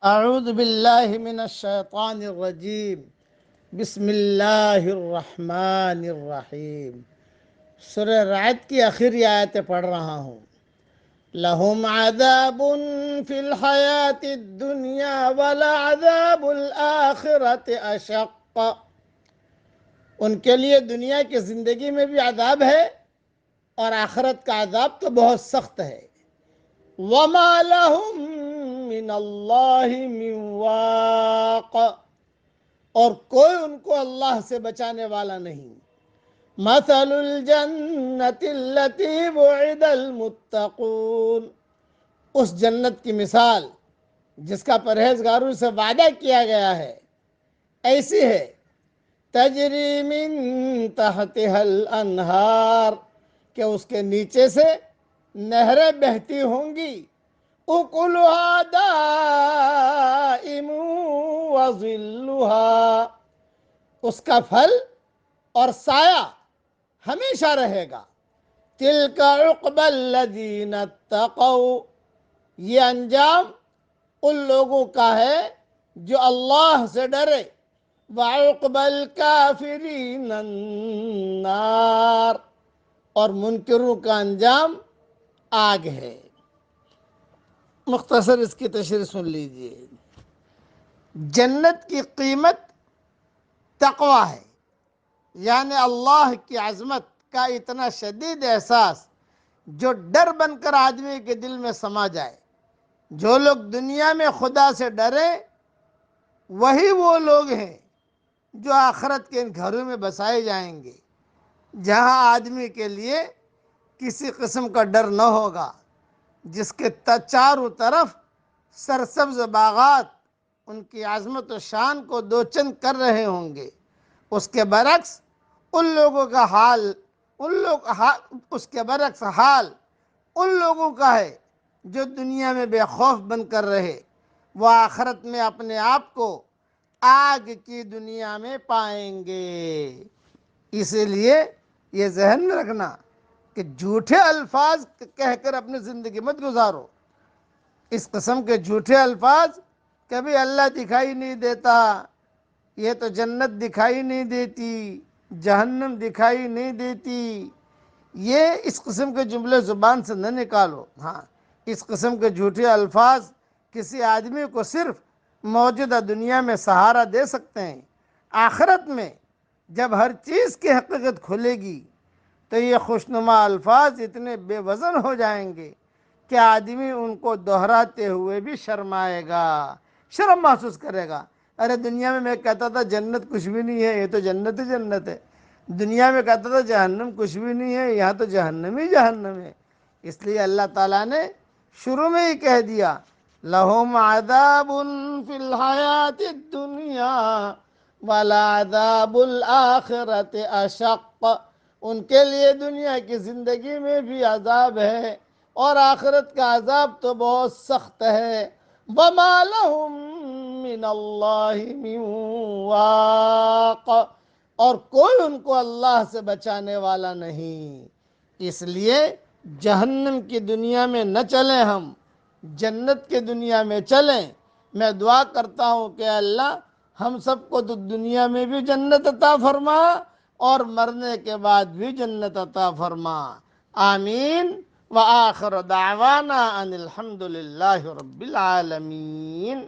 اعوذ باللہ من الشیطان الرجیم بسم اللہ الرحمن الرحیم۔ سورہ رعد کی آخری آیتیں پڑھ رہا ہوں۔ لہم عذاب فی الحیاة الدنیا ولعذاب الآخرة اشق۔ ان کے لیے دنیا کی زندگی میں بھی عذاب ہے اور آخرت کا عذاب تو بہت سخت ہے۔ وما لہم من اللہ من واق، اور کوئی ان کو اللہ سے بچانے والا نہیں۔ مثل الجنت التي وعد المتقون، اس جنت کی مثال جس کا پرہیزگاروں سے وعدہ کیا گیا ہے ایسی ہے، تجری من تحتها الانہار، کہ اس کے نیچے سے نہریں بہتی ہوں گی، اکلها دائم وظلها، اس کا پھل اور سایہ ہمیشہ رہے گا۔ تلک عقبی الذین اتقوا، یہ انجام ان لوگوں کا ہے جو اللہ سے ڈرے۔ وعقبی الکافرین النار، اور منکروں کا انجام آگ ہے۔ مختصر اس کی تشریح سن لیجئے۔ جنت کی قیمت تقوی ہے، یعنی اللہ کی عظمت کا اتنا شدید احساس جو ڈر بن کر آدمی کے دل میں سما جائے۔ جو لوگ دنیا میں خدا سے ڈرے وہی وہ لوگ ہیں جو آخرت کے ان گھروں میں بسائے جائیں گے جہاں آدمی کے لیے کسی قسم کا ڈر نہ ہوگا، جس کے چاروں طرف سرسبز باغات ان کی عظمت و شان کو دو چند کر رہے ہوں گے۔ اس کے برعکس حال ان لوگوں کا ہے جو دنیا میں بے خوف بن کر رہے، وہ آخرت میں اپنے آپ کو آگ کی دنیا میں پائیں گے۔ اسی لیے یہ ذہن میں رکھنا کہ جھوٹے الفاظ کہہ کر اپنی زندگی مت گزارو۔ اس قسم کے جھوٹے الفاظ کبھی اللہ دکھائی نہیں دیتا، یہ تو جنت دکھائی نہیں دیتی، جہنم دکھائی نہیں دیتی، یہ اس قسم کے جملے زبان سے نہ نکالو۔ ہاں، اس قسم کے جھوٹے الفاظ کسی آدمی کو صرف موجودہ دنیا میں سہارا دے سکتے ہیں۔ آخرت میں جب ہر چیز کی حقیقت کھلے گی تو یہ خوشنما الفاظ اتنے بے وزن ہو جائیں گے کہ آدمی ان کو دہراتے ہوئے بھی شرمائے گا، شرم محسوس کرے گا۔ ارے دنیا میں کہتا تھا جنت کچھ بھی نہیں ہے، یہ تو جنت ہی جنت ہے۔ دنیا میں کہتا تھا جہنم کچھ بھی نہیں ہے، یہاں تو جہنم ہی جہنم ہے۔ اس لیے اللہ تعالیٰ نے شروع میں ہی کہہ دیا، لَهُمْ عَذَابٌ فِي الْحَيَاةِ الدُّنْيَا وَلَعَذَابُ الْآخِرَةِ أَشَقُّ، ان کے لیے دنیا کی زندگی میں بھی عذاب ہے اور آخرت کا عذاب تو بہت سخت ہے۔ وَمَا لَهُم مِّنَ اللَّهِ مِن وَاقٍ، اور کوئی ان کو اللہ سے بچانے والا نہیں۔ اس لیے جہنم کی دنیا میں نہ چلیں، ہم جنت کی دنیا میں چلیں۔ میں دعا کرتا ہوں کہ اللہ ہم سب کو تو دنیا میں بھی جنت عطا فرما اور مرنے کے بعد بھی جنت عطا فرما۔ آمین۔ وآخر دعوانا ان الحمد للہ رب العالمین۔